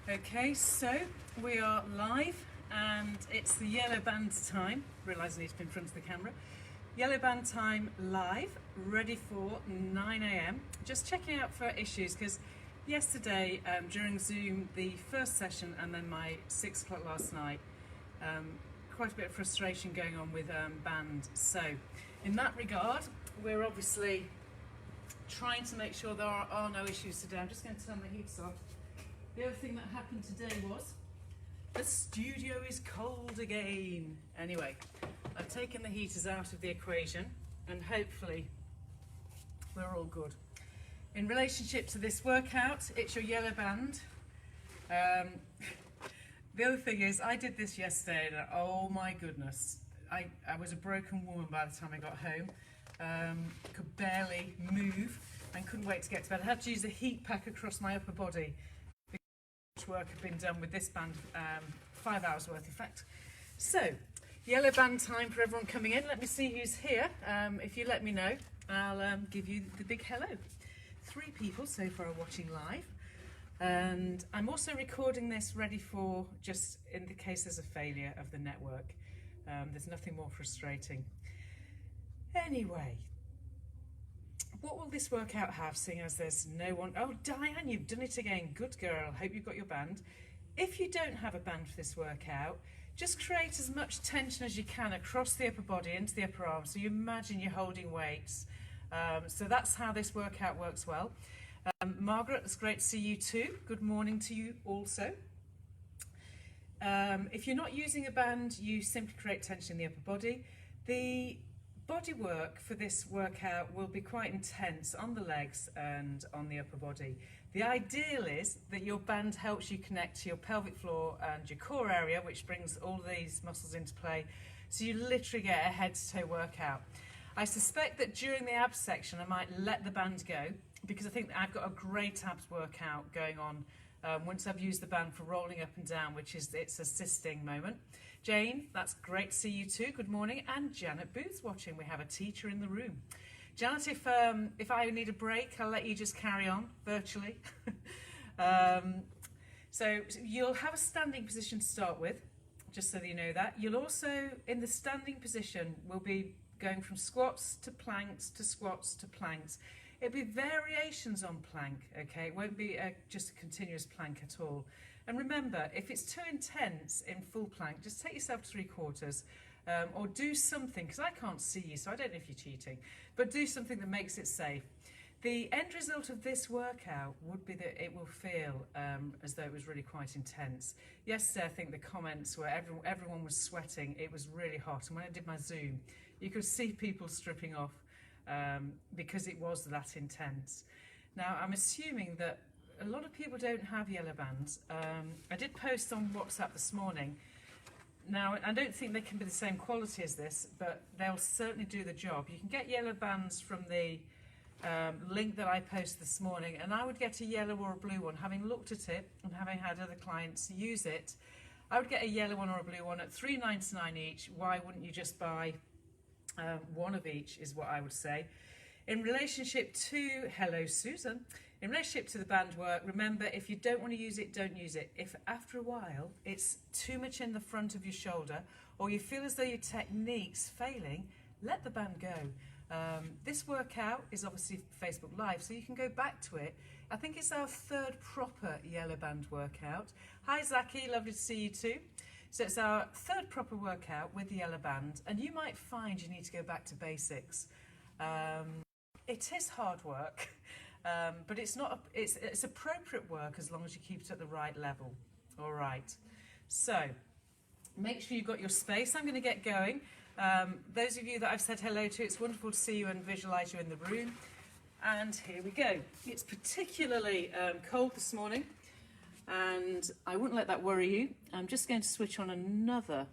Okay, so we are live and it's the yellow band time. Realising it's been in front of the camera. Yellow band time live, ready for 9 a.m. Just checking out for issues because yesterday during Zoom, the first session and then my 6 o'clock last night, quite a bit of frustration going on with band. So in that regard, we're obviously trying to make sure there are no issues today. I'm just going to turn the heats off. The other thing that happened today was the studio is cold again. Anyway, I've taken the heaters out of the equation and hopefully we're all good. In relationship to this workout, it's your yellow band. The other thing is I did this yesterday and oh my goodness, I was a broken woman by the time I got home. Could barely move and couldn't wait to get to bed. I had to use a heat pack across my upper body. Work had been done with this band, 5 hours worth in fact. So, yellow band time for everyone coming in. Let me see who's here. If you let me know, I'll give you the big hello. 3 people so far are watching live. And I'm also recording this ready for just in the case there's a failure of the network. There's nothing more frustrating. Anyway, what will this workout have, seeing as there's no one? Oh, Diane, you've done it again. Good girl. Hope you've got your band. If you don't have a band for this workout, just create as much tension as you can across the upper body into the upper arms. So you imagine you're holding weights. So that's how this workout works well. Margaret, it's great to see you too. Good morning to you also. If you're not using a band, you simply create tension in the upper body. The body work for this workout will be quite intense on the legs and on the upper body. The ideal is that your band helps you connect to your pelvic floor and your core area, which brings all these muscles into play. So you literally get a head to toe workout. I suspect that during the abs section, I might let the band go because I think I've got a great abs workout going on once I've used the band for rolling up and down, which is its assisting moment. Jane, that's great to see you too. Good morning. And Janet Booth's watching. We have a teacher in the room. Janet, if I need a break, I'll let you just carry on virtually. So you'll have a standing position to start with, just so that you know that. You'll also, in the standing position, we'll be going from squats to planks to squats to planks. It'll be variations on plank, okay? It won't be just a continuous plank at all. And remember, if it's too intense in full plank, just take yourself to 3/4 or do something, because I can't see you, so I don't know if you're cheating, but do something that makes it safe. The end result of this workout would be that it will feel as though it was really quite intense. Yesterday, I think the comments were everyone was sweating. It was really hot. And when I did my Zoom, you could see people stripping off because it was that intense. Now, I'm assuming that a lot of people don't have yellow bands. I did post on WhatsApp this morning. Now, I don't think they can be the same quality as this, but they'll certainly do the job. You can get yellow bands from the link that I posted this morning, and I would get a yellow or a blue one. Having looked at it and having had other clients use it, I would get a yellow one or a blue one at $3.99 each. Why wouldn't you just buy one of each, is what I would say. In relationship to, hello Susan, in relationship to the band work, remember if you don't want to use it, don't use it. If after a while it's too much in the front of your shoulder or you feel as though your technique's failing, let the band go. This workout is obviously Facebook Live, so you can go back to it. I think it's our 3rd proper yellow band workout. Hi Zaki, lovely to see you too. So it's our 3rd proper workout with the yellow band, and you might find you need to go back to basics. It is hard work, but it's appropriate work as long as you keep it at the right level. All right, so make sure you've got your space. I'm going to get going. Those of you that I've said hello to, it's wonderful to see you and visualise you in the room. And here we go. It's particularly cold this morning, and I wouldn't let that worry you. I'm just going to switch on another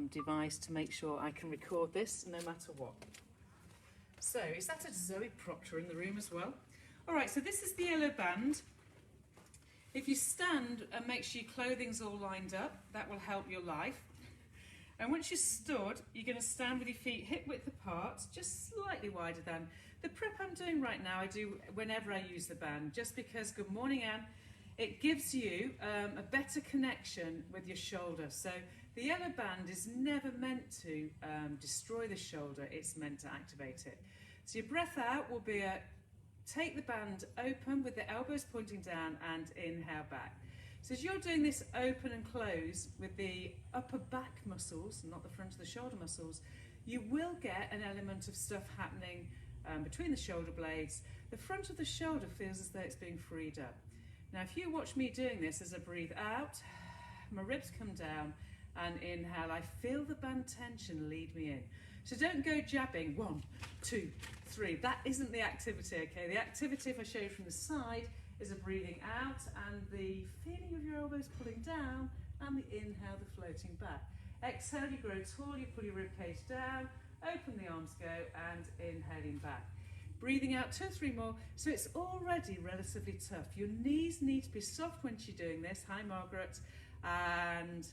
device to make sure I can record this no matter what. So, is that a Zoe Proctor in the room as well? All right, so this is the yellow band. If you stand and make sure your clothing's all lined up, that will help your life. And once you're stood, you're going to stand with your feet hip width apart, just slightly wider than. The prep I'm doing right now, I do whenever I use the band, just because, good morning Anne, it gives you a better connection with your shoulder. So the yellow band is never meant to destroy the shoulder, it's meant to activate it. So your breath out will be a take the band open with the elbows pointing down and inhale back. So as you're doing this open and close with the upper back muscles, not the front of the shoulder muscles, you will get an element of stuff happening between the shoulder blades. The front of the shoulder feels as though it's being freed up. Now if you watch me doing this, as I breathe out, my ribs come down, and inhale, I feel the band tension lead me in. So don't go jabbing, 1, 2, 3. That isn't the activity, okay? The activity, if I show you from the side, is a breathing out and the feeling of your elbows pulling down, and the inhale, the floating back. Exhale, you grow tall, you pull your rib cage down, open the arms go, and inhaling back. Breathing out 2 or 3 more, so it's already relatively tough. Your knees need to be soft when you're doing this. Hi, Margaret. And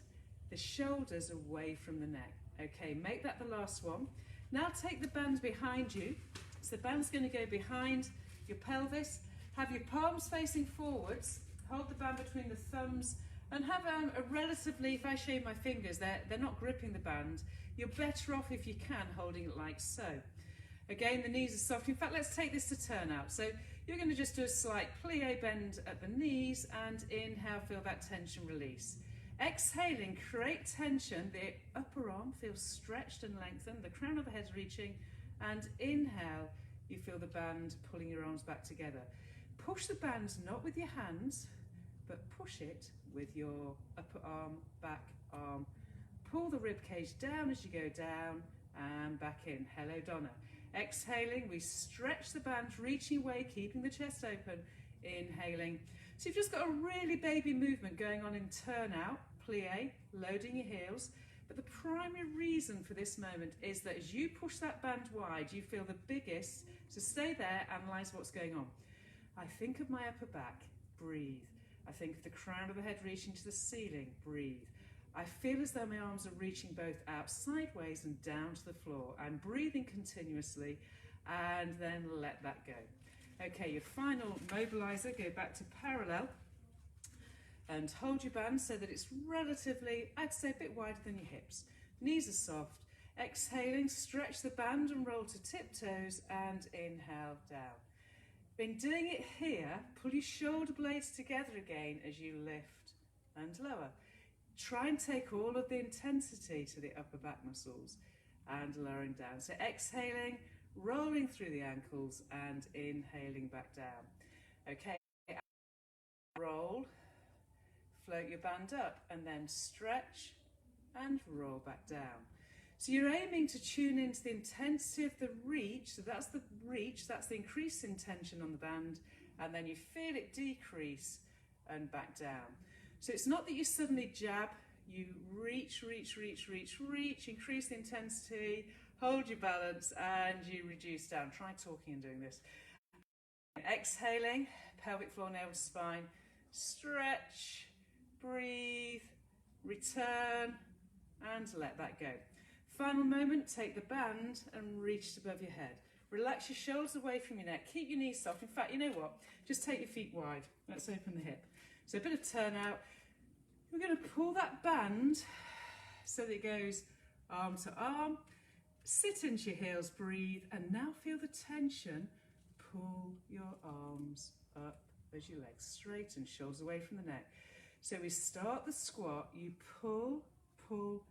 the shoulders away from the neck. Okay, make that the last one. Now take the band behind you. So the band's going to go behind your pelvis. Have your palms facing forwards. Hold the band between the thumbs and have a relatively, if I show you my fingers, they're not gripping the band. You're better off if you can holding it like so. Again, the knees are soft. In fact, let's take this to turn out. So you're going to just do a slight plie bend at the knees and inhale, feel that tension release. Exhaling, create tension, the upper arm feels stretched and lengthened, the crown of the head's reaching, and inhale, you feel the band pulling your arms back together. Push the band not with your hands, but push it with your upper arm, back arm. Pull the rib cage down as you go down and back in. Hello, Donna. Exhaling, we stretch the band, reaching away, keeping the chest open, inhaling. So you've just got a really baby movement going on in turnout, plie, loading your heels. But the primary reason for this moment is that as you push that band wide, you feel the biggest. So stay there, analyse what's going on. I think of my upper back, breathe. I think of the crown of the head reaching to the ceiling, breathe. I feel as though my arms are reaching both out sideways and down to the floor. I'm breathing continuously, and then let that go. Okay, your final mobilizer, go back to parallel and hold your band so that it's relatively, I'd say, a bit wider than your hips. Knees are soft. Exhaling, stretch the band and roll to tiptoes and inhale down. Been doing it here, pull your shoulder blades together again as you lift and lower. Try and take all of the intensity to the upper back muscles and lowering down. So exhaling, rolling through the ankles and inhaling back down. Okay, roll, float your band up and then stretch and roll back down. So you're aiming to tune into the intensity of the reach. So that's the reach, that's the increase in tension on the band, and then you feel it decrease and back down. So it's not that you suddenly jab, you reach, increase the intensity, hold your balance, and you reduce down. Try talking and doing this. Exhaling, pelvic floor, navel to spine, stretch, breathe, return, and let that go. Final moment, take the band and reach above your head. Relax your shoulders away from your neck, keep your knees soft. In fact, you know what? Just take your feet wide. Let's open the hip. So a bit of turnout. We're going to pull that band so that it goes arm to arm. Sit into your heels, breathe, and now feel the tension. Pull your arms up as your legs straighten, shoulders away from the neck. So we start the squat, you pull, pull,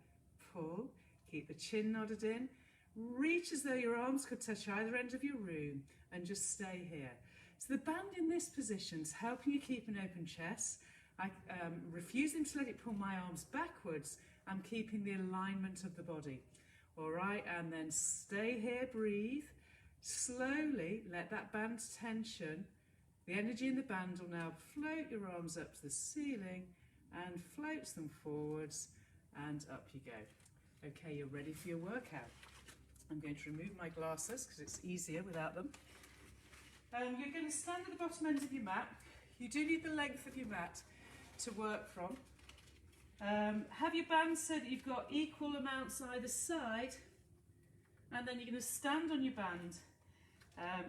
pull. Keep the chin nodded in. Reach as though your arms could touch either end of your room and just stay here. So the band in this position is helping you keep an open chest. I'm refusing to let it pull my arms backwards. I'm keeping the alignment of the body. All right, and then stay here, breathe. Slowly let that band tension. The energy in the band will now float your arms up to the ceiling and floats them forwards, and up you go. Okay, you're ready for your workout. I'm going to remove my glasses because it's easier without them. You're going to stand at the bottom end of your mat. You do need the length of your mat to work from. Have your band so that you've got equal amounts either side, and then you're going to stand on your band.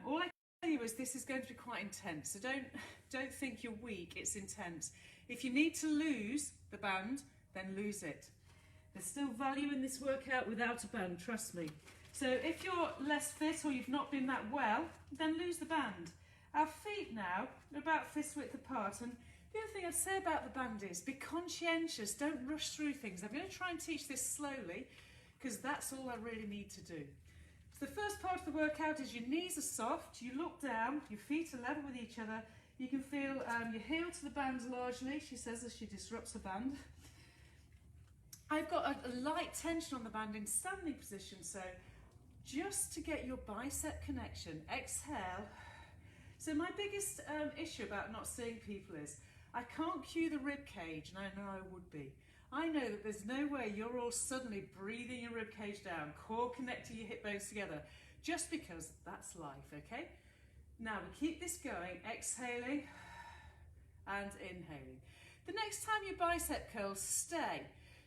All I This is going to be quite intense, so don't think you're weak. It's intense. If you need to lose the band, then lose it. There's still value in this workout without a band, trust me. So if you're less fit or you've not been that well, then lose the band. Our feet now are about fist width apart, and the other thing I'd say about the band is be conscientious, don't rush through things. I'm going to try and teach this slowly because that's all I really need to do. So the first part of the workout is your knees are soft, you look down, your feet are level with each other, you can feel your heel to the band largely, she says as she disrupts the band. I've got a light tension on the band in standing position, so just to get your bicep connection, exhale. So my biggest issue about not seeing people is I can't cue the rib cage, and I know I would be. I know that there's no way you're all suddenly breathing your rib cage down, core connecting your hip bones together, just because that's life, okay? Now we keep this going, exhaling and inhaling. The next time you bicep curls, stay.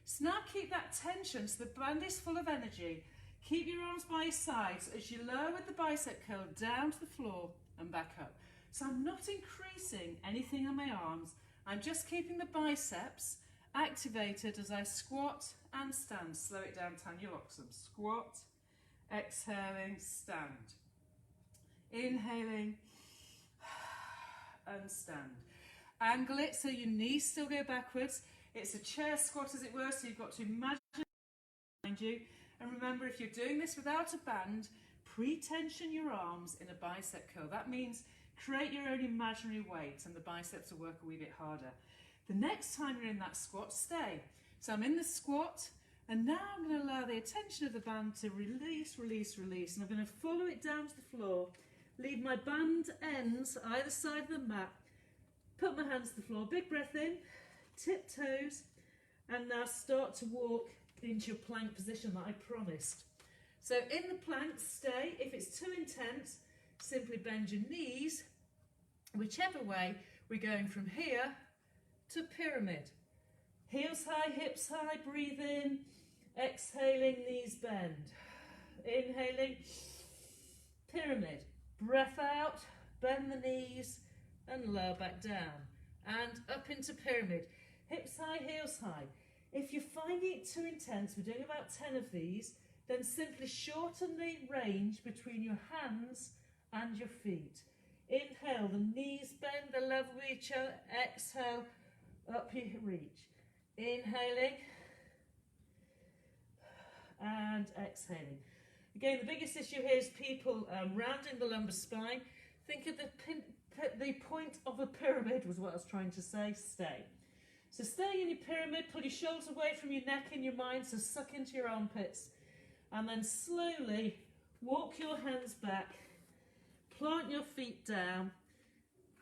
So now keep that tension so the band is full of energy. Keep your arms by your sides as you lower with the bicep curl down to the floor and back up. So I'm not increasing anything on my arms, I'm just keeping the biceps activated as I squat and stand. Slow it down, Tanya Loxham. Squat, exhaling, stand. Inhaling and stand. Angle it so your knees still go backwards. It's a chair squat as it were, so you've got to imagine behind you. And remember, if you're doing this without a band, pre-tension your arms in a bicep curl. That means create your own imaginary weight and the biceps will work a wee bit harder. The next time you're in that squat, stay. So I'm in the squat, and now I'm going to allow the attention of the band to release, release, release, and I'm going to follow it down to the floor, leave my band ends either side of the mat, put my hands to the floor, big breath in, tiptoes, and now start to walk into your plank position that I promised. So in the plank, stay. If it's too intense, simply bend your knees, whichever way. We're going from here to pyramid. Heels high, hips high, breathe in, exhaling, knees bend. Inhaling, pyramid. Breath out, bend the knees and lower back down. And up into pyramid. Hips high, heels high. If you're finding it too intense, we're doing about 10 of these, then simply shorten the range between your hands and your feet. Inhale, the knees bend, they're level with each other. Exhale, up you reach. Inhaling and exhaling. Again, the biggest issue here is people rounding the lumbar spine. Think of the point of a pyramid was what I was trying to say. Stay. So stay in your pyramid, pull your shoulders away from your neck and your mind, so suck into your armpits. And then slowly walk your hands back, plant your feet down,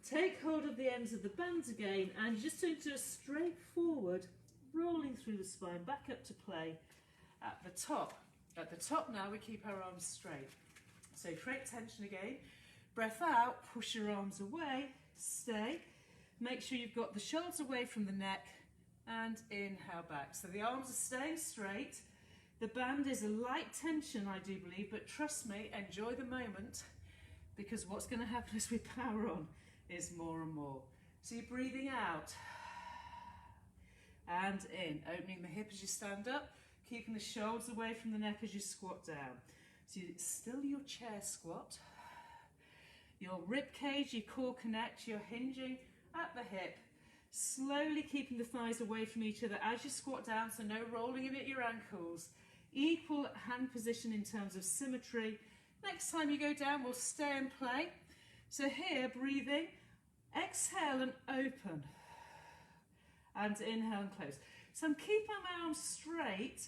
take hold of the ends of the bands again, and you're just going to do a straight forward, rolling through the spine, back up to play at the top. At the top now we keep our arms straight. So create tension again, breath out, push your arms away, stay. Make sure you've got the shoulders away from the neck and inhale back. So the arms are staying straight. The band is a light tension, I do believe, but trust me, enjoy the moment, because what's going to happen as we power on is more and more. So you're breathing out and in, opening the hip as you stand up, keeping the shoulders away from the neck as you squat down. So it's still your chair squat. Your rib cage, your core connect, you're hinging at the hip, slowly keeping the thighs away from each other as you squat down, so no rolling in at your ankles. Equal hand position in terms of symmetry. Next time you go down, we'll stay and play. So here, breathing, exhale and open, and inhale and close. So I'm keeping my arms straight,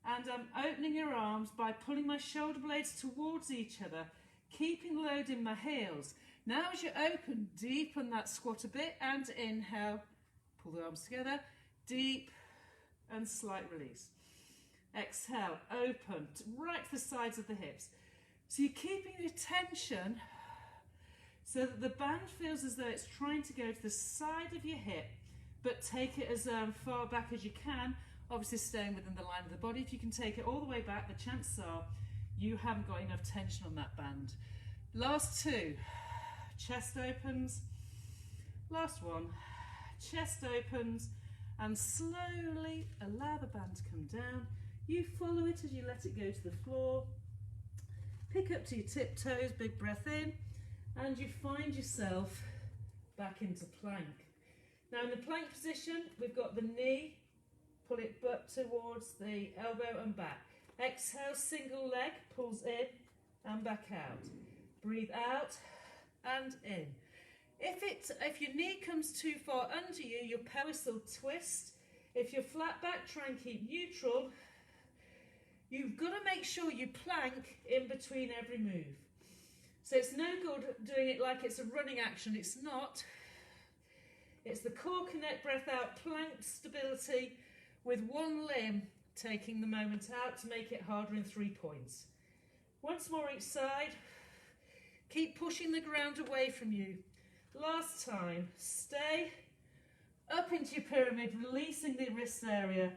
and I'm opening your arms by pulling my shoulder blades towards each other, keeping load in my heels. Now as you open, deepen that squat a bit and inhale, pull the arms together, deep and slight release. Exhale, open, right to the sides of the hips. So you're keeping your tension so that the band feels as though it's trying to go to the side of your hip, but take it as far back as you can, obviously staying within the line of the body. If you can take it all the way back, the chances are you haven't got enough tension on that band. Last two. chest opens. Last one, chest opens, and slowly allow the band to come down. You follow it as you let it go to the floor. Pick up to your tiptoes, big breath in, and you find yourself back into plank. Now in the plank position, we've got the knee, pull it butt towards the elbow and back. Exhale, single leg, pulls in and back out. Breathe out and in. If your knee comes too far under you, your pelvis will twist. If you're flat back, try and keep neutral. You've got to make sure you plank in between every move. So it's no good doing it like it's a running action. It's not. It's the core connect, breath out, plank stability with one limb taking the moment out to make it harder in 3 points. Once more each side. Keep pushing the ground away from you. Last time, stay up into your pyramid, releasing the wrist area,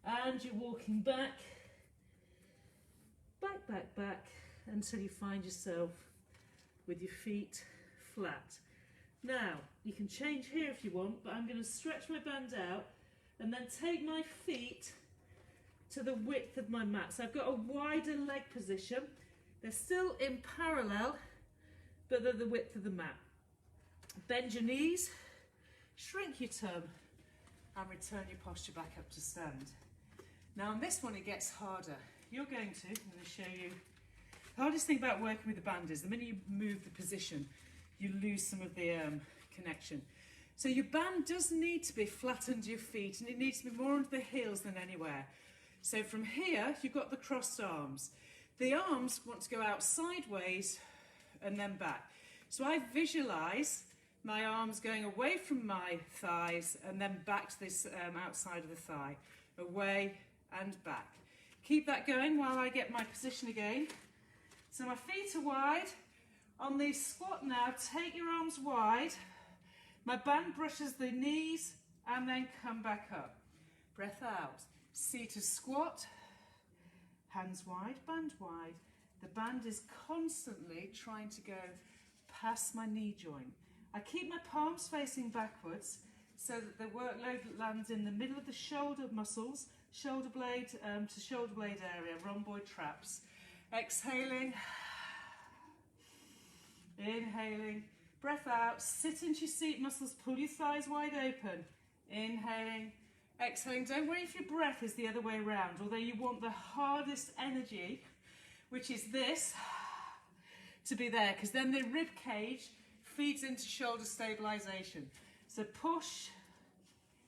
and you're walking back, back, back, back, until you find yourself with your feet flat. Now, you can change here if you want, but I'm going to stretch my band out and then take my feet to the width of my mat. So I've got a wider leg position. They're still in parallel, but they're the width of the mat. Bend your knees, shrink your tum, and return your posture back up to stand. Now on this one it gets harder. I'm going to show you. The hardest thing about working with the band is the minute you move the position, you lose some of the connection. So your band does need to be flat under your feet, and it needs to be more under the heels than anywhere. So from here, you've got the crossed arms. The arms want to go out sideways and then back. So I visualise my arms going away from my thighs and then back to this outside of the thigh. Away and back. Keep that going while I get my position again. So my feet are wide. On the squat now, take your arms wide. My band brushes the knees and then come back up. Breath out. Seated squat. Hands wide, band wide. The band is constantly trying to go past my knee joint. I keep my palms facing backwards so that the workload lands in the middle of the shoulder muscles, shoulder blade to shoulder blade area, rhomboid traps. Exhaling, inhaling, breath out, sit into your seat muscles, pull your thighs wide open. Inhaling, exhaling. Don't worry if your breath is the other way around, although you want the hardest energy, which is this, to be there, because then the rib cage feeds into shoulder stabilization. So push,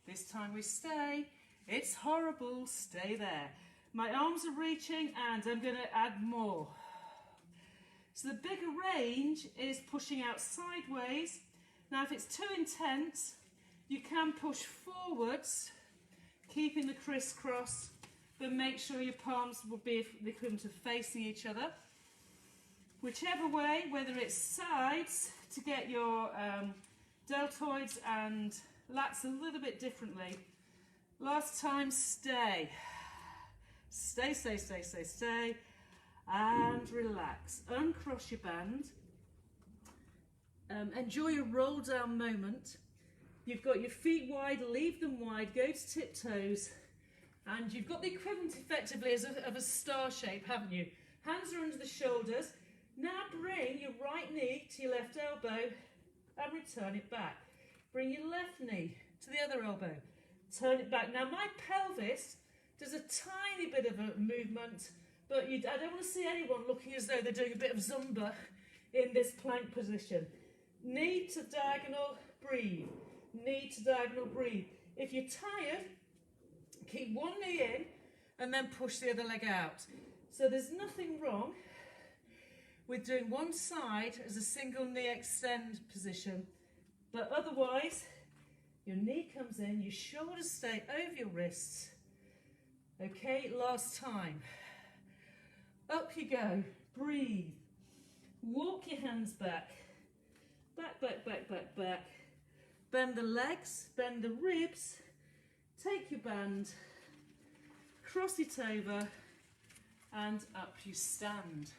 this time we stay. It's horrible, stay there. My arms are reaching and I'm going to add more. So the bigger range is pushing out sideways. Now if it's too intense, you can push forwards, keeping the crisscross, but make sure your palms will be equivalent to facing each other. Whichever way, whether it's sides to get your deltoids and lats a little bit differently. Last time, stay. Stay, stay, stay, stay, stay. And relax. Uncross your band. Enjoy your roll down moment. You've got your feet wide, leave them wide, go to tiptoes. And you've got the equivalent effectively of a star shape, haven't you? Hands are under the shoulders. Now bring your right knee to your left elbow and return it back. Bring your left knee to the other elbow. Turn it back. Now my pelvis does a tiny bit of a movement, but I don't want to see anyone looking as though they're doing a bit of Zumba in this plank position. Knee to diagonal, breathe. Knee to diagonal, breathe. If you're tired, keep one knee in and then push the other leg out. So there's nothing wrong with doing one side as a single knee extend position, but otherwise your knee comes in, your shoulders stay over your wrists. Okay, last time. Up you go, breathe. Walk your hands back. Back, back, back, back, back. Bend the legs, bend the ribs. Take your band, cross it over, and up you stand.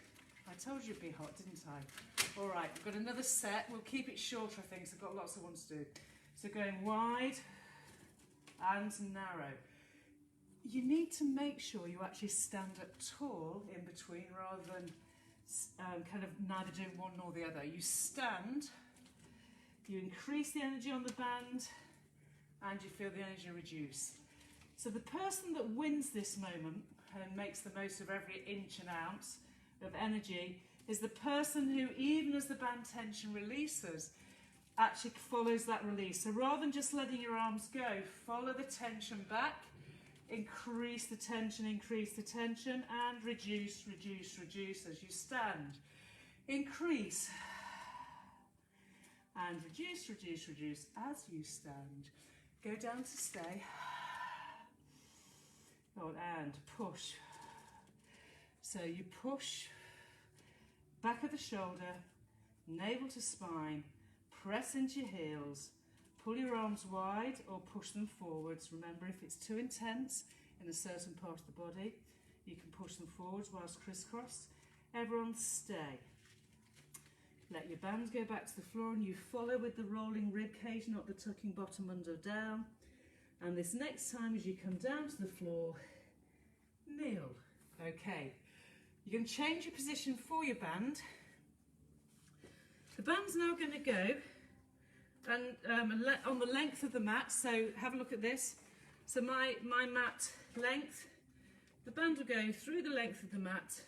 I told you it'd be hot, didn't I? All right, we've got another set. We'll keep it shorter, I think, so I've got lots of ones to do. So going wide and narrow. You need to make sure you actually stand up tall in between rather than kind of neither doing one nor the other. You stand, you increase the energy on the band, and you feel the energy reduce. So the person that wins this moment and makes the most of every inch and ounce of energy is the person who, even as the band tension releases, actually follows that release. So rather than just letting your arms go, follow the tension back, increase the tension, and reduce, reduce, reduce as you stand. Increase and reduce, reduce, reduce as you stand. Go down to stay. Oh, and push. So you push, back of the shoulder, navel to spine, press into your heels, pull your arms wide or push them forwards. Remember, if it's too intense in a certain part of the body, you can push them forwards whilst crisscross. Everyone stay. Let your bands go back to the floor and you follow with the rolling rib cage, not the tucking bottom under down. And this next time as you come down to the floor, kneel. Okay, you can change your position for your band. The band's now going to go and on the length of the mat, so have a look at this. So my mat length, the band will go through the length of the mat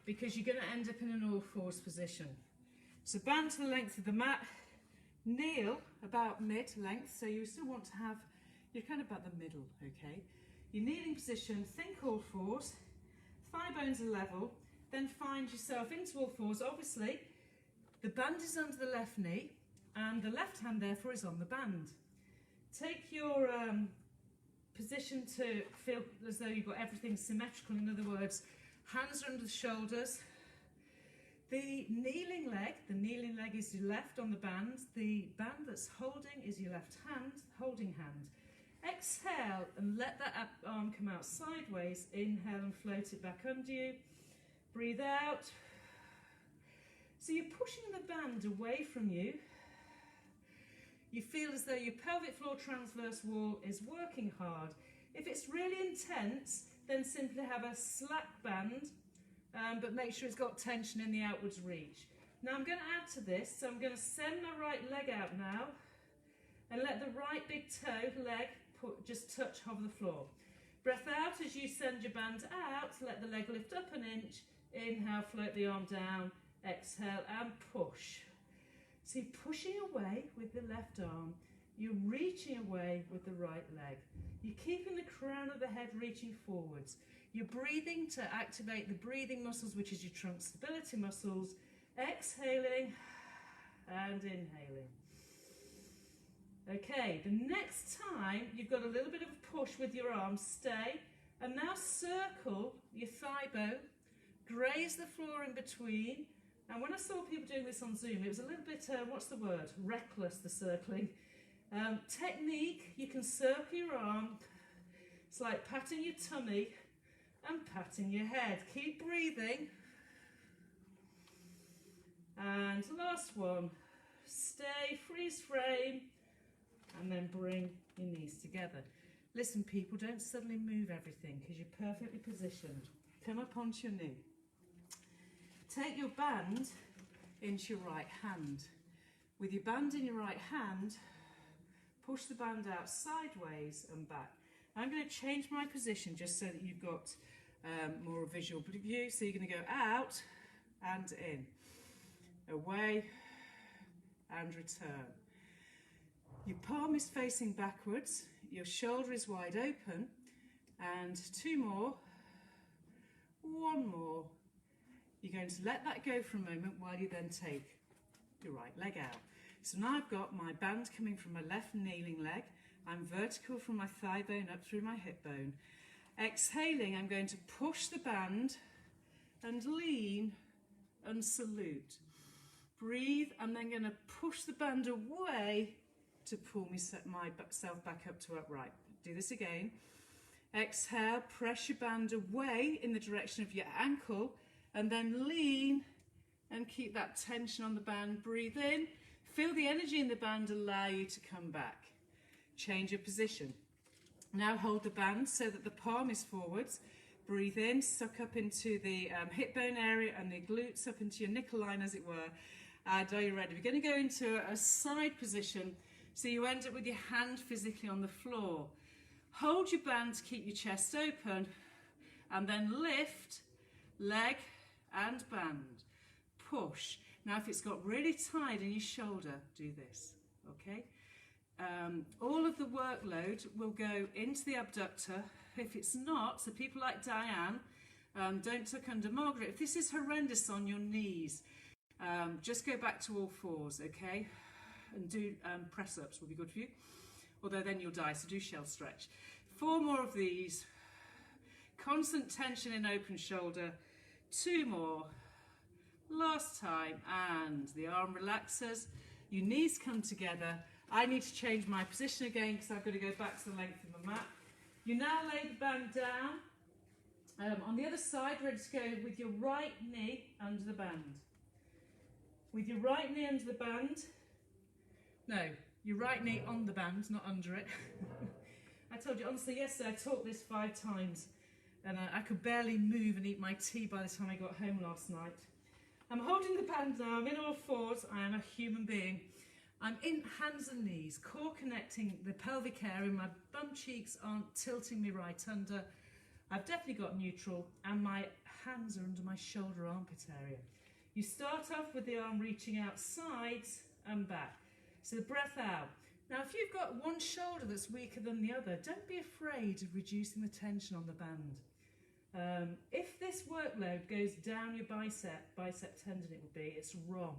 because you're going to end up in an all fours position. So band to the length of the mat, kneel about mid length, so you still want to have, you're kind of about the middle, okay? Your kneeling position, think all fours, thigh bones are level, then find yourself into all fours. Obviously, the band is under the left knee and the left hand therefore is on the band. Take your position to feel as though you've got everything symmetrical. In other words, hands are under the shoulders. The kneeling leg is your left on the band. The band that's holding is your left hand, holding hand. Exhale and let that arm come out sideways. Inhale and float it back under you. Breathe out. So you're pushing the band away from you. You feel as though your pelvic floor transverse wall is working hard. If it's really intense, then simply have a slack band, but make sure it's got tension in the outwards reach. Now I'm going to add to this, so I'm going to send my right leg out now and let the right big toe leg just touch hover the floor. Breath out as you send your band out, let the leg lift up an inch. Inhale, float the arm down, exhale and push. So you're pushing away with the left arm, you're reaching away with the right leg. You're keeping the crown of the head reaching forwards. You're breathing to activate the breathing muscles, which is your trunk stability muscles. Exhaling and inhaling. Okay, the next time you've got a little bit of a push with your arms, stay, and now circle your thigh bone, graze the floor in between. And when I saw people doing this on Zoom, it was a little bit, what's the word? Reckless, the circling. Technique, you can circle your arm. It's like patting your tummy and patting your head. Keep breathing. And last one, stay, freeze frame, and then bring your knees together. Listen people, don't suddenly move everything because you're perfectly positioned. Come up onto your knee. Take your band into your right hand. With your band in your right hand, push the band out sideways and back. I'm going to change my position just so that you've got more visual view. So you're going to go out and in, away and return. Your palm is facing backwards, your shoulder is wide open, and two more, one more. You're going to let that go for a moment while you then take your right leg out. So now I've got my band coming from my left kneeling leg. I'm vertical from my thigh bone up through my hip bone. Exhaling, I'm going to push the band and lean and salute. Breathe, and then going to push the band away to pull myself back up to upright. Do this again. Exhale, press your band away in the direction of your ankle and then lean and keep that tension on the band. Breathe in, feel the energy in the band allow you to come back. Change your position. Now hold the band so that the palm is forwards. Breathe in, suck up into the hip bone area and the glutes up into your nickel line, as it were. And are you ready? We're going to go into a side position so you end up with your hand physically on the floor. Hold your band to keep your chest open and then lift, leg and band. Push. Now if it's got really tight in your shoulder, do this, okay? All of the workload will go into the abductor. If it's not, so people like Diane, don't tuck under. Margaret, if this is horrendous on your knees, just go back to all fours, okay? And do press-ups will be good for you. Although then you'll die, so do shell stretch. 4 more of these. Constant tension in open shoulder. 2 more. Last time, and the arm relaxes. Your knees come together. I need to change my position again because I've got to go back to the length of my mat. You now lay the band down. On the other side, ready to go with your right knee under the band. With your right knee under the band. No, your right knee on the band, not under it. I told you, honestly, yesterday I taught this 5 times and I could barely move and eat my tea by the time I got home last night. I'm holding the band now, I'm in all fours, I am a human being. I'm in hands and knees, core connecting the pelvic area, my bum cheeks aren't tilting me right under. I've definitely got neutral and my hands are under my shoulder armpit area. You start off with the arm reaching out sides and back. So the breath out. Now if you've got one shoulder that's weaker than the other, don't be afraid of reducing the tension on the band. If this workload goes down your bicep tendon it will be, it's wrong.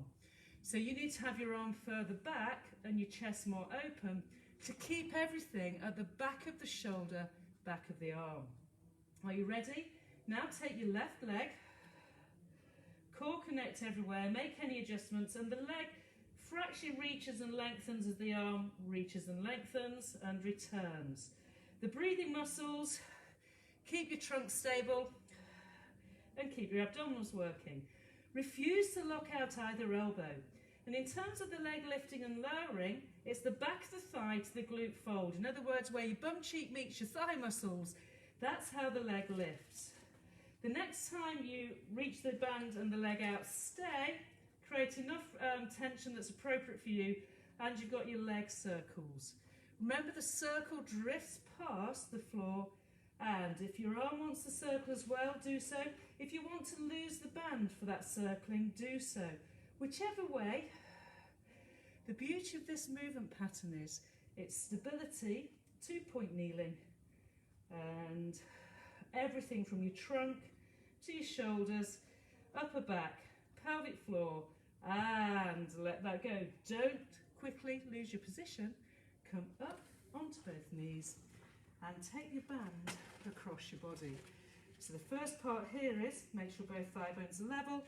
So you need to have your arm further back and your chest more open to keep everything at the back of the shoulder, back of the arm. Are you ready? Now take your left leg, core connect everywhere, make any adjustments, and the leg fractionally reaches and lengthens as the arm reaches and lengthens and returns. The breathing muscles, keep your trunk stable and keep your abdominals working. Refuse to lock out either elbow. And in terms of the leg lifting and lowering, it's the back of the thigh to the glute fold. In other words, where your bum cheek meets your thigh muscles, that's how the leg lifts. The next time you reach the band and the leg out, stay, create enough tension that's appropriate for you, and you've got your leg circles. Remember, the circle drifts past the floor, and if your arm wants to circle as well, do so. If you want to lose the band for that circling, do so. Whichever way, the beauty of this movement pattern is its stability, 2-point kneeling, and everything from your trunk to your shoulders, upper back, pelvic floor, and let that go. Don't quickly lose your position. Come up onto both knees and take your band across your body. So the first part here is make sure both thigh bones are level,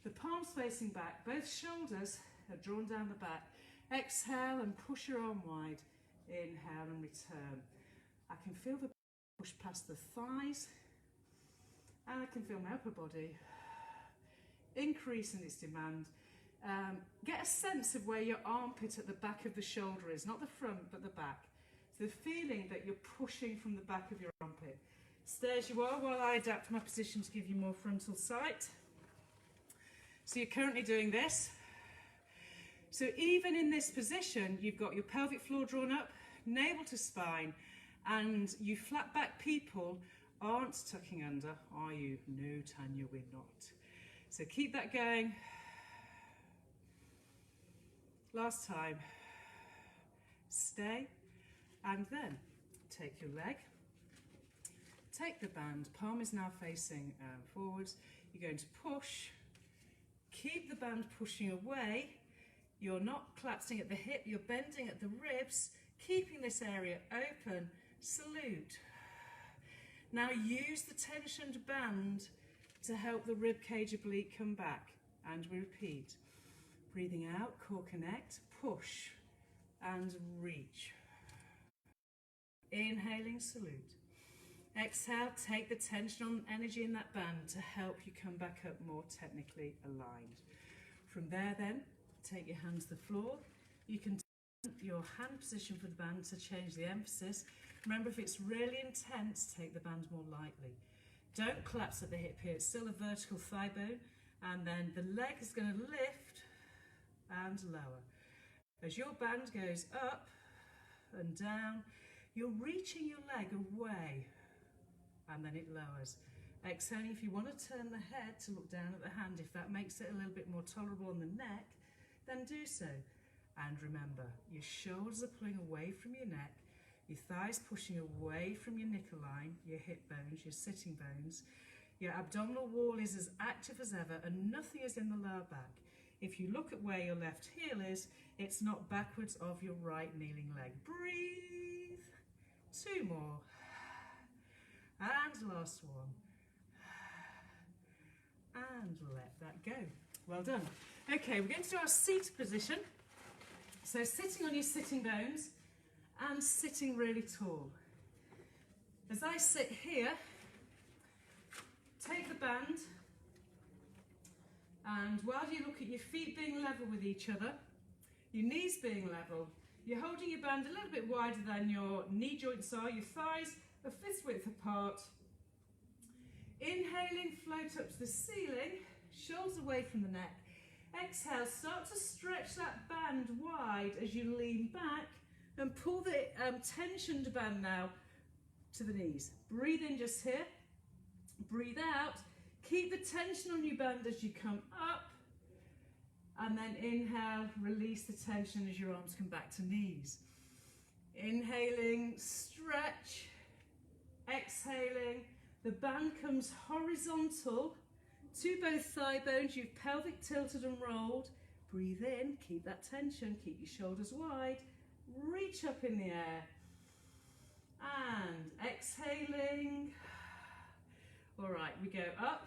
the palms facing back, both shoulders are drawn down the back. Exhale and push your arm wide. Inhale and return. I can feel the push past the thighs and I can feel my upper body increasing its demand. Get a sense of where your armpit at the back of the shoulder is, not the front but the back. So the feeling that you're pushing from the back of your armpit. Stay as you are while I adapt my position to give you more frontal sight. So you're currently doing this. So even in this position, you've got your pelvic floor drawn up, navel to spine, and you flat back people aren't tucking under, are you? No, Tanya, we're not. So keep that going. Last time. Stay, and then take your leg, take the band, palm is now facing forwards. You're going to push, keep the band pushing away. You're not collapsing at the hip, you're bending at the ribs, keeping this area open. Salute. Now use the tensioned band to help the rib cage oblique come back, and we repeat. Breathing out, core connect, push and reach. Inhaling, salute. Exhale, take the tension on energy in that band to help you come back up more technically aligned. From there then, take your hands to the floor. You can turn your hand position for the band to change the emphasis. Remember, if it's really intense, take the band more lightly. Don't collapse at the hip here, it's still a vertical thigh bone, and then the leg is going to lift and lower. As your band goes up and down, you're reaching your leg away, and then it lowers. Exhaling, if you want to turn the head to look down at the hand, if that makes it a little bit more tolerable on the neck, then do so. And remember, your shoulders are pulling away from your neck, your thighs pushing away from your knicker line, your hip bones, your sitting bones. Your abdominal wall is as active as ever, and nothing is in the lower back. If you look at where your left heel is, it's not backwards of your right kneeling leg. Breathe. 2 more. And last one. And let that go. Well done. Okay, we're going to do our seated position. So sitting on your sitting bones and sitting really tall. As I sit here, take the band, and while you look at your feet being level with each other, your knees being level, you're holding your band a little bit wider than your knee joints are, your thighs are fist width apart. Inhaling, float up to the ceiling, shoulders away from the neck. Exhale, start to stretch that band wide as you lean back and pull the tensioned band now to the knees. Breathe in just here, breathe out. Keep the tension on your band as you come up, and then inhale, release the tension as your arms come back to knees. Inhaling, stretch. Exhaling, the band comes horizontal to both thigh bones. You've pelvic tilted and rolled. Breathe in, keep that tension, keep your shoulders wide. Reach up in the air. And exhaling. All right, we go up.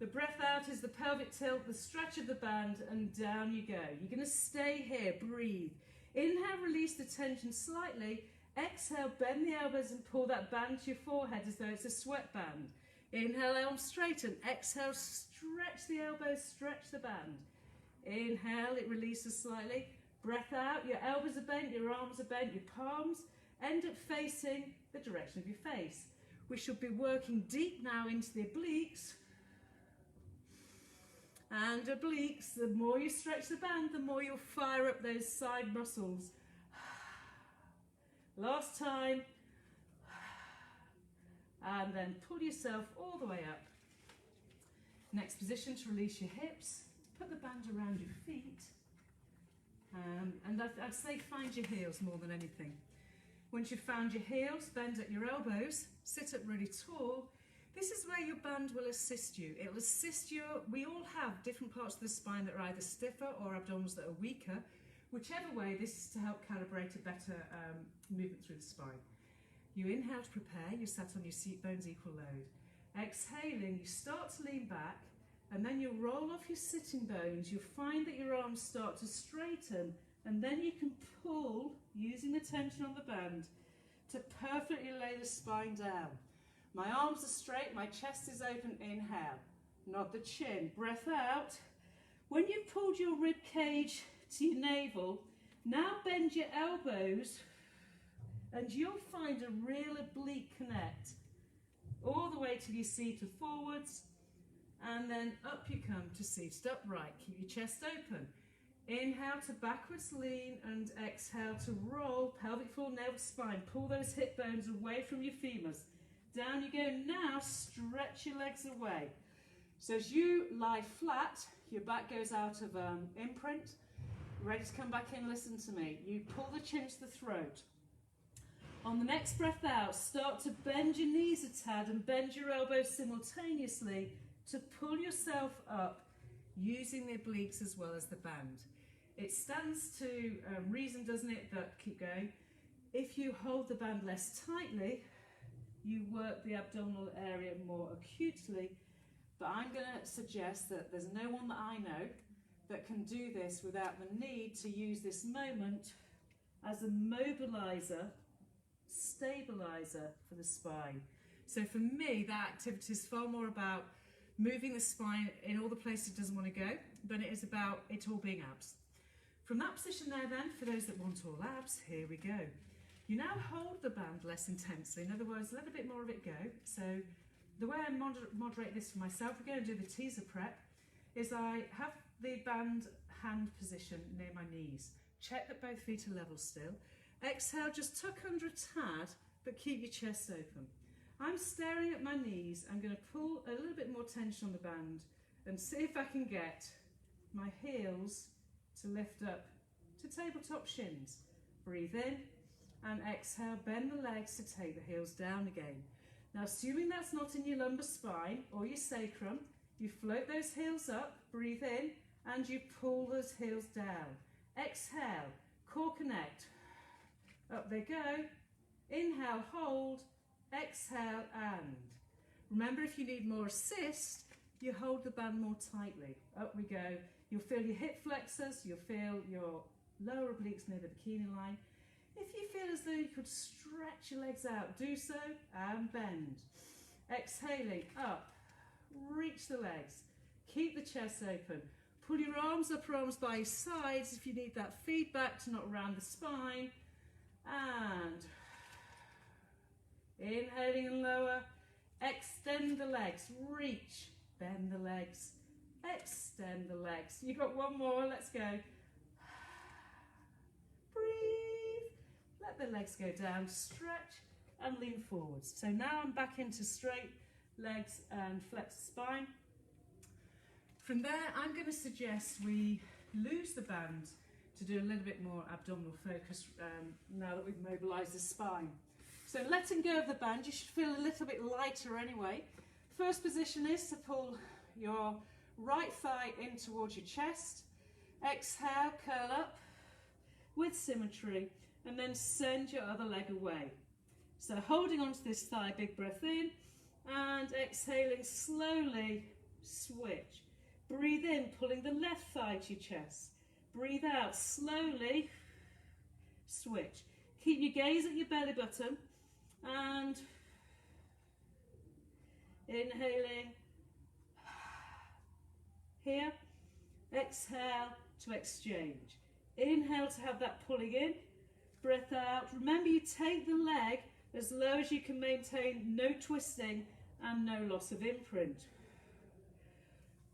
The breath out is the pelvic tilt, the stretch of the band, and down you go. You're going to stay here, breathe. Inhale, release the tension slightly. Exhale, bend the elbows and pull that band to your forehead as though it's a sweatband. Inhale, arms straighten. Exhale, stretch the elbows, stretch the band. Inhale, it releases slightly. Breath out, your elbows are bent, your arms are bent, your palms end up facing the direction of your face. We should be working deep now into the obliques. And obliques, the more you stretch the band, the more you'll fire up those side muscles. Last time. And then pull yourself all the way up. Next position, to release your hips. Put the band around your feet. And I'd say find your heels more than anything. Once you've found your heels, bend at your elbows, sit up really tall. This is where your band will assist you. It will assist you. We all have different parts of the spine that are either stiffer or abdominals that are weaker. Whichever way, this is to help calibrate a better movement through the spine. You inhale to prepare, you sat on your seat bones, equal load. Exhaling, you start to lean back, and then you roll off your sitting bones. You'll find that your arms start to straighten, and then you can pull, using the tension on the band, to perfectly lay the spine down. My arms are straight, my chest is open. Inhale, nod the chin, breath out. When you've pulled your rib cage to your navel, now bend your elbows, and you'll find a real oblique connect all the way till you seated forwards, and then up you come to seated upright. Keep your chest open. Inhale to backwards lean, and exhale to roll, pelvic floor, navel to spine. Pull those hip bones away from your femurs. Down you go. Now stretch your legs away. So as you lie flat, your back goes out of imprint. Ready to come back in, listen to me. You pull the chin to the throat. On the next breath out, start to bend your knees a tad and bend your elbows simultaneously to pull yourself up, using the obliques as well as the band. It stands to reason, doesn't it, that keep going. If you hold the band less tightly, you work the abdominal area more acutely, but I'm going to suggest that there's no one that I know that can do this without the need to use this moment as a mobilizer, stabilizer for the spine. So for me, that activity is far more about moving the spine in all the places it doesn't want to go, than it is about it all being abs. From that position there then, for those that want all abs, here we go. You now hold the band less intensely. In other words, let a bit more of it go. So the way I moderate this for myself, we're going to do the teaser prep, is I have the band hand position near my knees. Check that both feet are level still. Exhale, just tuck under a tad, but keep your chest open. I'm staring at my knees. I'm going to pull a little bit more tension on the band and see if I can get my heels to lift up to tabletop shins. Breathe in and exhale, bend the legs to take the heels down again. Now, assuming that's not in your lumbar spine or your sacrum, you float those heels up, breathe in, and you pull those heels down. Exhale, core connect. Up they go. Inhale, hold. Exhale, and. Remember, if you need more assist, you hold the band more tightly. Up we go. You'll feel your hip flexors, you'll feel your lower obliques near the bikini line. If you feel as though you could stretch your legs out, do so and bend. Exhaling, up, reach the legs, keep the chest open. Pull your arms, upper arms by your sides if you need that feedback to not round the spine. And inhaling and lower, extend the legs, reach, bend the legs, extend the legs. You've got one more, let's go. Breathe, let the legs go down, stretch and lean forwards. So now I'm back into straight legs and flex the spine. From there, I'm going to suggest we lose the band to do a little bit more abdominal focus now that we've mobilised the spine. So letting go of the band, you should feel a little bit lighter anyway. First position is to pull your right thigh in towards your chest. Exhale, curl up with symmetry, and then send your other leg away. So holding onto this thigh, big breath in, and exhaling slowly, switch. Breathe in, pulling the left thigh to your chest. Breathe out, slowly, switch. Keep your gaze at your belly button, and inhaling here, exhale to exchange. Inhale to have that pulling in, breath out. Remember, you take the leg as low as you can maintain, no twisting and no loss of imprint.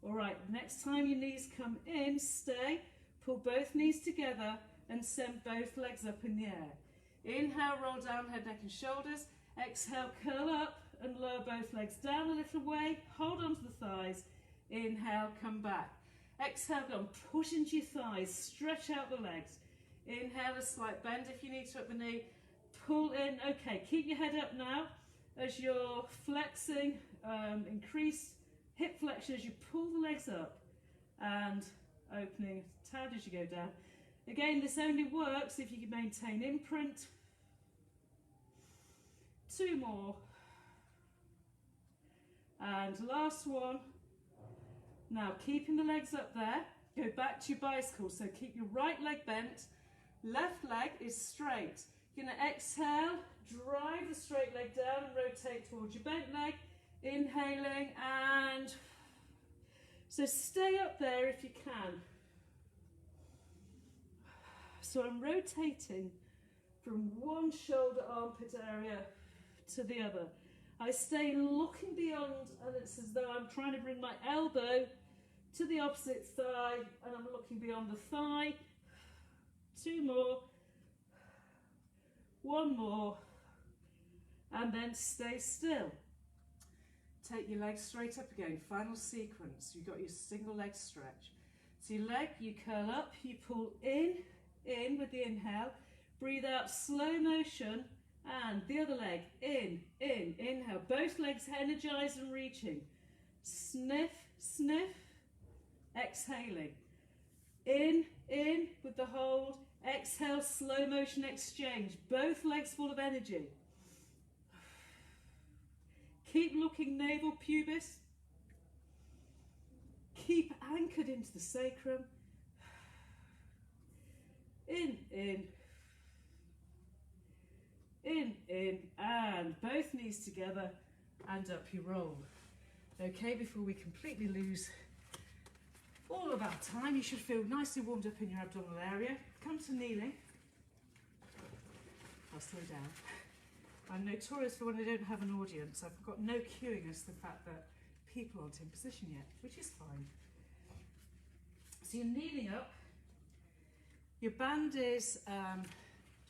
All right, next time your knees come in, stay, pull both knees together and send both legs up in the air. Inhale, roll down, head, neck and shoulders. Exhale, curl up and lower both legs down a little way. Hold on to the thighs. Inhale, come back. Exhale, go and push into your thighs. Stretch out the legs. Inhale, a slight bend if you need to at the knee. Pull in. Okay, keep your head up now as you're flexing. Increase hip flexion as you pull the legs up and opening a tad as you go down. Again, this only works if you can maintain imprint. 2 more. And last one. Now, keeping the legs up there, go back to your bicycle. So keep your right leg bent, left leg is straight. You're going to exhale, drive the straight leg down and rotate towards your bent leg. Inhaling and so stay up there if you can. So I'm rotating from one shoulder armpit area to the other. I stay looking beyond, and it's as though I'm trying to bring my elbow to the opposite thigh, and I'm looking beyond the thigh. 2 more. 1 more. And then stay still. Take your legs straight up again. Final sequence. You've got your single leg stretch. So your leg, you curl up, you pull in with the inhale. Breathe out, slow motion. And the other leg, in, inhale. Both legs energized and reaching. Sniff, sniff. Exhaling. In with the hold. Exhale, slow motion exchange. Both legs full of energy. Keep looking navel pubis. Keep anchored into the sacrum. In, and both knees together. and up you roll. Okay, before we completely lose all of our time, you should feel nicely warmed up in your abdominal area. Come to kneeling. I'll slow down. I'm notorious for when I don't have an audience. I've got no cueing as to the fact that people aren't in position yet, which is fine. So you're kneeling up. Your band is,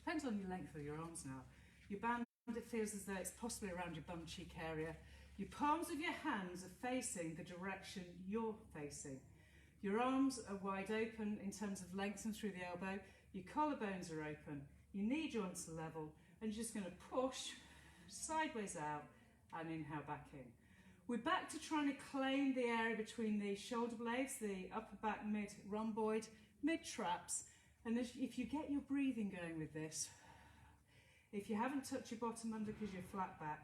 depends on your length of your arms now. Your band, it feels as though it's possibly around your bum cheek area. Your palms of your hands are facing the direction you're facing. Your arms are wide open in terms of length and through the elbow. Your collarbones are open. Your knee joints are level. And you're just going to push sideways out and inhale back in. We're back to trying to claim the area between the shoulder blades, the upper back, mid rhomboid, mid traps. And if you get your breathing going with this, if you haven't touched your bottom under because you're flat back,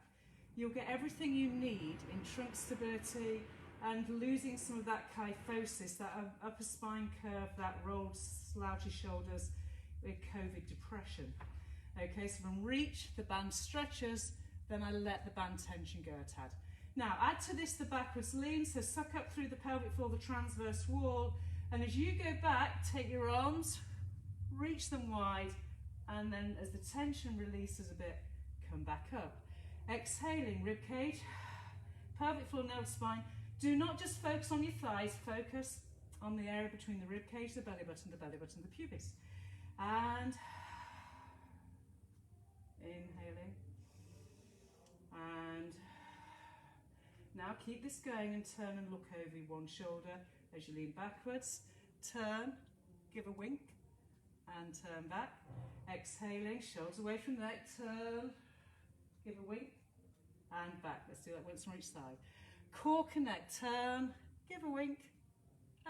you'll get everything you need in trunk stability and losing some of that kyphosis, that upper spine curve, that rolled slouchy shoulders with COVID depression. Okay, so from reach, the band stretches, then I let the band tension go a tad. Now add to this the backwards lean, so suck up through the pelvic floor, the transverse wall, and as you go back, take your arms, reach them wide, and then as the tension releases a bit, come back up. Exhaling, rib cage, pelvic floor, navel spine. Do not just focus on your thighs, focus on the area between the rib cage, the belly button, the pubis. And inhaling. And now keep this going and turn and look over one shoulder as you lean backwards. Turn, give a wink, and turn back. Exhaling, shoulders away from the neck, turn, give a wink, and back. Let's do that once on each side. Core connect, turn, give a wink,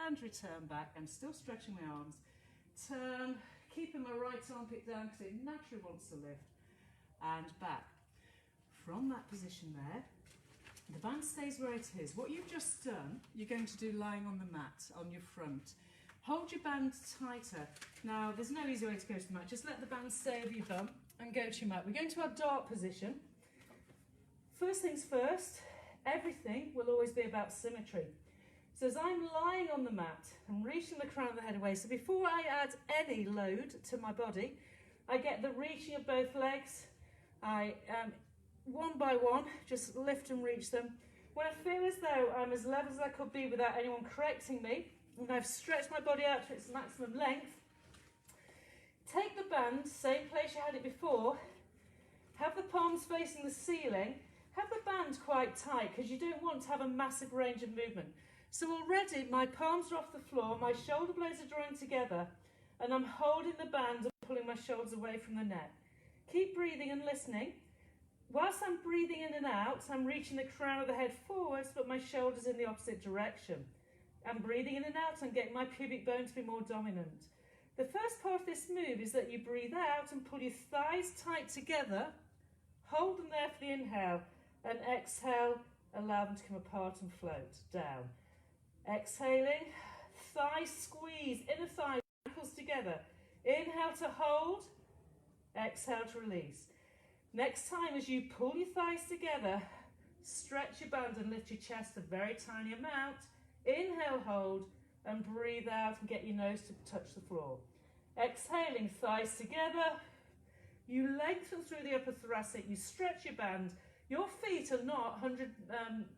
and return back. I'm still stretching my arms. Turn, keeping my right armpit down because it naturally wants to lift, and back. From that position there, the band stays where it is. What you've just done, you're going to do lying on the mat, on your front. Hold your band tighter. Now, there's no easy way to go to the mat. Just let the band stay over your bum and go to your mat. We're going to our dart position. First things first, everything will always be about symmetry. So as I'm lying on the mat, I'm reaching the crown of the head away. So before I add any load to my body, I get the reaching of both legs. I one by one, just lift and reach them. When I feel as though I'm as level as I could be without anyone correcting me, and I've stretched my body out to its maximum length, take the band, same place you had it before, have the palms facing the ceiling, have the band quite tight because you don't want to have a massive range of movement. So already my palms are off the floor, my shoulder blades are drawing together, and I'm holding the band and pulling my shoulders away from the neck. Keep breathing and listening. Whilst I'm breathing in and out, I'm reaching the crown of the head forwards, but my shoulders in the opposite direction. I'm breathing in and out and getting my pubic bone to be more dominant. The first part of this move is that you breathe out and pull your thighs tight together, hold them there for the inhale, and exhale, allow them to come apart and float down. Exhaling, thighs squeeze, inner thighs, ankles together. Inhale to hold, exhale to release. Next time, as you pull your thighs together, stretch your band and lift your chest a very tiny amount. Inhale, hold, and breathe out and get your nose to touch the floor. Exhaling, thighs together. You lengthen through the upper thoracic, you stretch your band. Your feet are not 100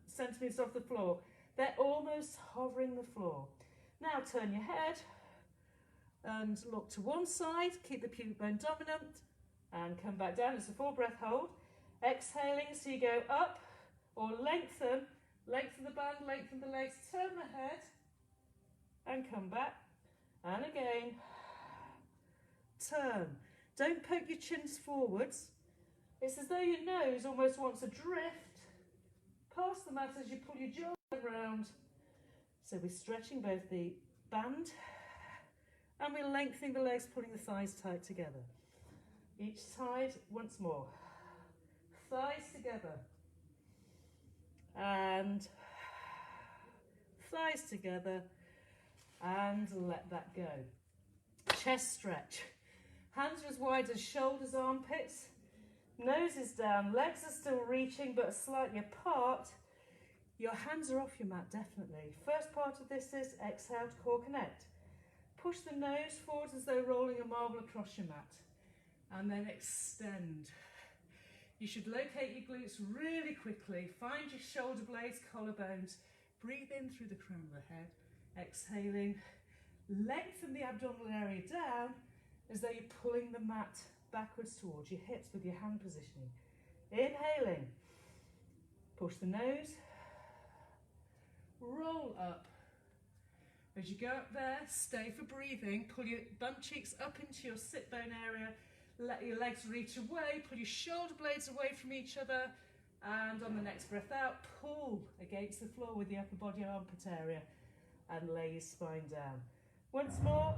centimetres off the floor. They're almost hovering the floor. Now turn your head and look to one side, keep the pubic bone dominant, and come back down. It's a 4-breath hold. Exhaling, so you go up or lengthen the band, lengthen the legs, turn the head, and come back. And again, turn. Don't poke your chins forwards. It's as though your nose almost wants to drift past the mat as you pull your jaw around. So we're stretching both the band and we're lengthening the legs, pulling the thighs tight together. Each side, once more. Thighs together. And thighs together. And let that go. Chest stretch. Hands are as wide as shoulders, armpits. Nose is down, legs are still reaching but slightly apart. Your hands are off your mat, definitely. First part of this is exhale to core connect. Push the nose forward as though rolling a marble across your mat. And then extend. You should locate your glutes really quickly. Find your shoulder blades, collarbones. Breathe in through the crown of the head. Exhaling. Lengthen the abdominal area down as though you're pulling the mat backwards towards your hips with your hand positioning. Inhaling. Push the nose. Roll up. As you go up there, stay for breathing. Pull your bum cheeks up into your sit bone area. Let your legs reach away. Pull your shoulder blades away from each other. And on the next breath out, pull against the floor with the upper body armpit area and lay your spine down. Once more.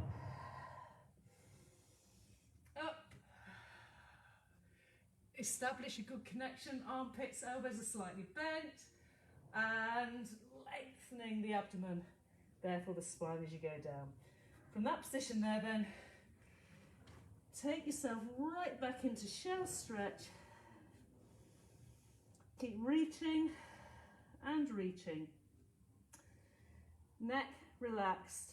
Up. Establish a good connection. Armpits, elbows are slightly bent. And lengthening the abdomen, therefore the spine as you go down. From that position there then, take yourself right back into shell stretch. Keep reaching and reaching. Neck relaxed.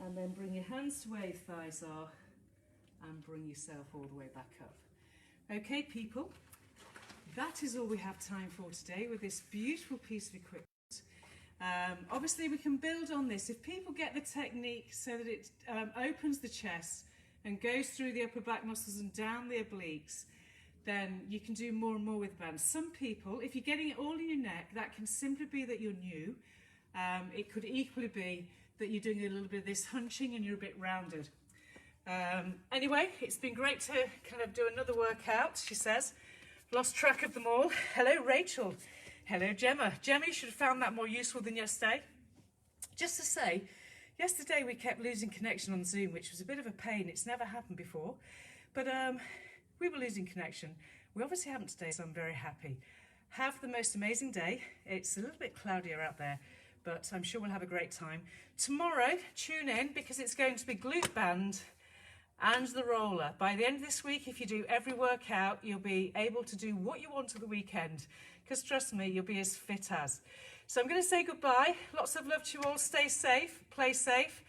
And then bring your hands to where your thighs are and bring yourself all the way back up. Okay, people, that is all we have time for today with this beautiful piece of equipment. Obviously, we can build on this. If people get the technique so that it opens the chest and goes through the upper back muscles and down the obliques, then you can do more and more with bands. Some people, if you're getting it all in your neck, that can simply be that you're new. It could equally be that you're doing a little bit of this hunching and you're a bit rounded. Anyway, it's been great to kind of do another workout, she says. Lost track of them all. Hello, Rachel. Hello, Gemma. Gemma, you should have found that more useful than yesterday. Just to say, yesterday we kept losing connection on Zoom, which was a bit of a pain. It's never happened before. But we were losing connection. We obviously haven't today, so I'm very happy. Have the most amazing day. It's a little bit cloudier out there, but I'm sure we'll have a great time. Tomorrow, tune in because it's going to be glute band and the roller. By the end of this week, if you do every workout, you'll be able to do what you want at the weekend. Because trust me, you'll be as fit as. So I'm going to say goodbye. Lots of love to you all. Stay safe, play safe.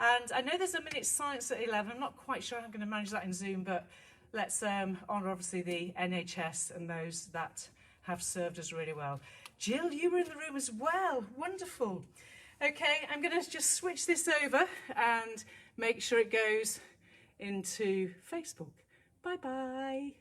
And I know there's a minute silence at 11. I'm not quite sure how I'm going to manage that in Zoom, but let's honour obviously the NHS and those that have served us really well. Jill, you were in the room as well. Wonderful. Okay, I'm going to just switch this over and make sure it goes into Facebook. Bye-bye.